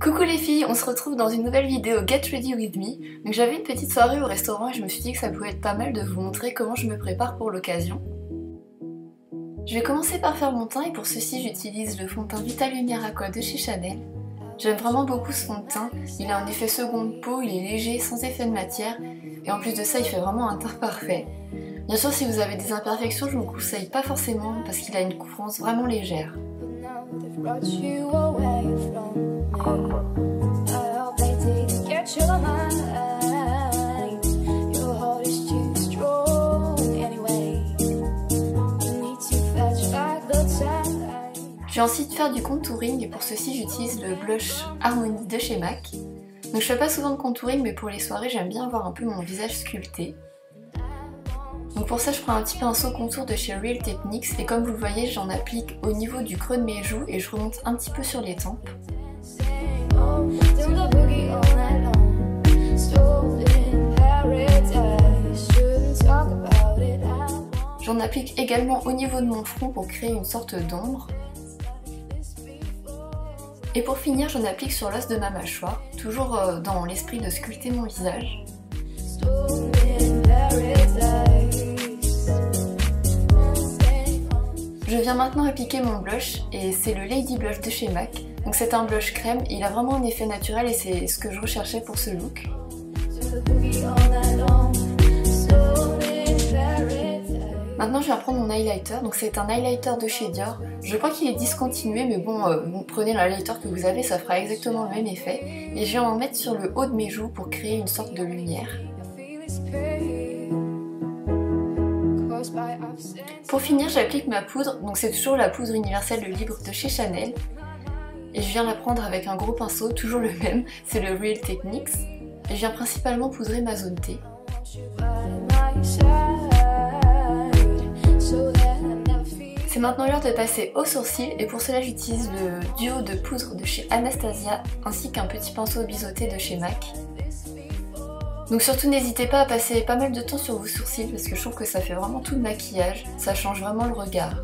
Coucou les filles, on se retrouve dans une nouvelle vidéo Get Ready With Me. Donc j'avais une petite soirée au restaurant et je me suis dit que ça pouvait être pas mal de vous montrer comment je me prépare pour l'occasion. Je vais commencer par faire mon teint et pour ceci j'utilise le fond de teint Vitalumière Aqua de chez Chanel. J'aime vraiment beaucoup ce fond de teint, il a un effet seconde peau, il est léger, sans effet de matière et en plus de ça il fait vraiment un teint parfait. Bien sûr si vous avez des imperfections je vous conseille pas forcément parce qu'il a une couvrance vraiment légère. Je vais ensuite faire du contouring et pour ceci j'utilise le blush Harmony de chez MAC. Donc je fais pas souvent de contouring mais pour les soirées j'aime bien avoir un peu mon visage sculpté. Donc pour ça je prends un petit pinceau contour de chez Real Techniques et comme vous le voyez j'en applique au niveau du creux de mes joues et je remonte un petit peu sur les tempes. J'en applique également au niveau de mon front pour créer une sorte d'ombre. Et pour finir j'en applique sur l'os de ma mâchoire, toujours dans l'esprit de sculpter mon visage. Je viens maintenant appliquer mon blush et c'est le Lady Blush de chez MAC. Donc c'est un blush crème, il a vraiment un effet naturel et c'est ce que je recherchais pour ce look. Maintenant je viens prendre mon highlighter, donc c'est un highlighter de chez Dior. Je crois qu'il est discontinué mais bon, vous prenez l'highlighter que vous avez, ça fera exactement le même effet. Et je viens en mettre sur le haut de mes joues pour créer une sorte de lumière. Pour finir j'applique ma poudre, donc c'est toujours la poudre universelle de Libre de chez Chanel. Et je viens la prendre avec un gros pinceau, toujours le même, c'est le Real Techniques. Et je viens principalement poudrer ma zone T. C'est maintenant l'heure de passer aux sourcils et pour cela j'utilise le duo de poudre de chez Anastasia ainsi qu'un petit pinceau biseauté de chez MAC. Donc surtout n'hésitez pas à passer pas mal de temps sur vos sourcils parce que je trouve que ça fait vraiment tout le maquillage, ça change vraiment le regard.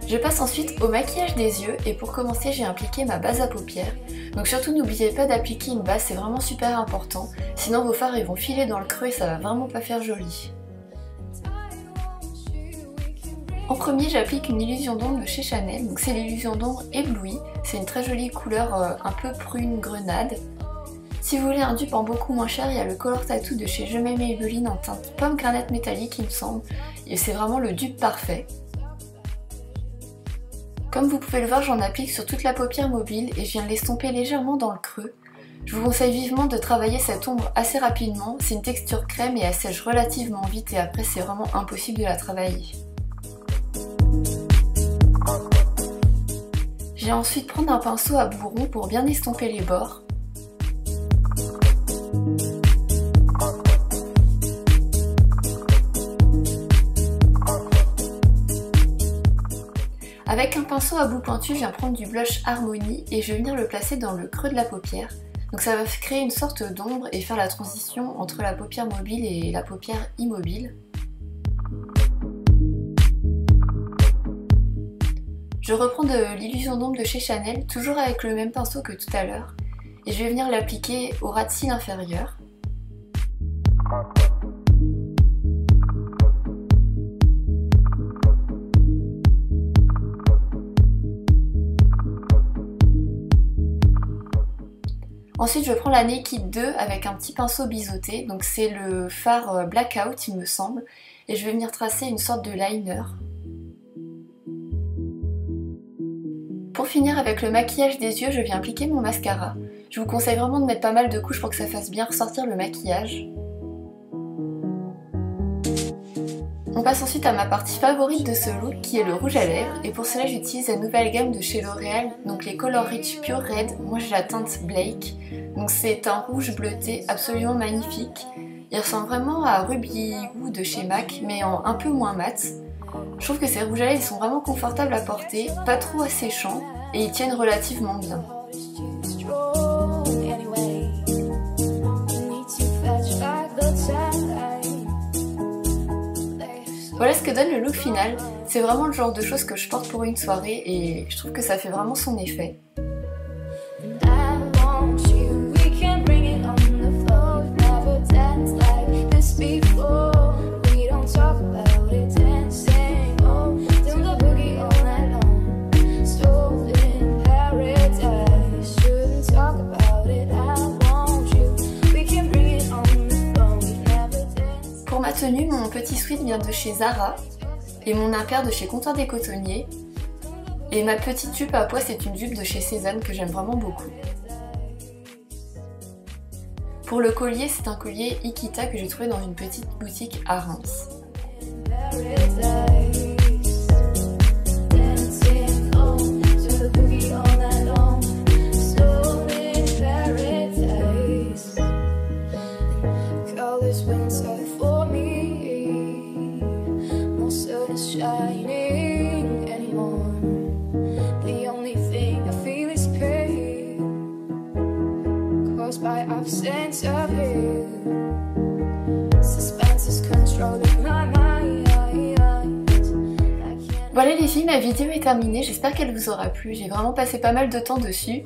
Je passe ensuite au maquillage des yeux et pour commencer j'ai appliqué ma base à paupières. Donc surtout n'oubliez pas d'appliquer une base, c'est vraiment super important, sinon vos fards ils vont filer dans le creux et ça va vraiment pas faire joli. En premier j'applique une illusion d'ombre de chez Chanel, donc c'est l'illusion d'ombre éblouie, c'est une très jolie couleur un peu prune grenade. Si vous voulez un dupe en beaucoup moins cher, il y a le Color Tattoo de chez Je m'aime Maybelline en teinte pomme granate métallique il me semble, et c'est vraiment le dupe parfait. Comme vous pouvez le voir, j'en applique sur toute la paupière mobile et je viens l'estomper légèrement dans le creux. Je vous conseille vivement de travailler cette ombre assez rapidement, c'est une texture crème et elle sèche relativement vite et après c'est vraiment impossible de la travailler. Je vais ensuite prendre un pinceau à bout rond pour bien estomper les bords. Avec un pinceau à bout pointu, je viens prendre du blush Harmony et je vais venir le placer dans le creux de la paupière. Donc ça va créer une sorte d'ombre et faire la transition entre la paupière mobile et la paupière immobile. Je reprends de l'illusion d'ombre de chez Chanel, toujours avec le même pinceau que tout à l'heure. Et je vais venir l'appliquer au ras de cils inférieur. Ensuite je prends la Naked 2 avec un petit pinceau biseauté, donc c'est le fard Blackout il me semble, et je vais venir tracer une sorte de liner. Pour finir avec le maquillage des yeux, je viens appliquer mon mascara. Je vous conseille vraiment de mettre pas mal de couches pour que ça fasse bien ressortir le maquillage. On passe ensuite à ma partie favorite de ce look qui est le rouge à lèvres et pour cela j'utilise la nouvelle gamme de chez L'Oréal, donc les Color Rich Pure Red, moi j'ai la teinte Blake, donc c'est un rouge bleuté absolument magnifique. Il ressemble vraiment à Ruby Woo de chez MAC mais en un peu moins mat. Je trouve que ces rouges à lèvres ils sont vraiment confortables à porter, pas trop asséchants et ils tiennent relativement bien. Voilà ce que donne le look final. C'est vraiment le genre de choses que je porte pour une soirée et je trouve que ça fait vraiment son effet. Pour ma tenue, mon petit sweat vient de chez Zara et mon impair de chez Comptoir des Cotonniers. Et ma petite jupe à pois, c'est une jupe de chez Cézanne que j'aime vraiment beaucoup. Pour le collier, c'est un collier Ikita que j'ai trouvé dans une petite boutique à Reims. Voilà les filles, ma vidéo est terminée, j'espère qu'elle vous aura plu, j'ai vraiment passé pas mal de temps dessus.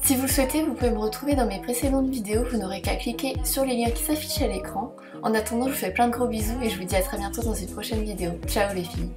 Si vous le souhaitez, vous pouvez me retrouver dans mes précédentes vidéos, vous n'aurez qu'à cliquer sur les liens qui s'affichent à l'écran. En attendant, je vous fais plein de gros bisous et je vous dis à très bientôt dans une prochaine vidéo. Ciao les filles!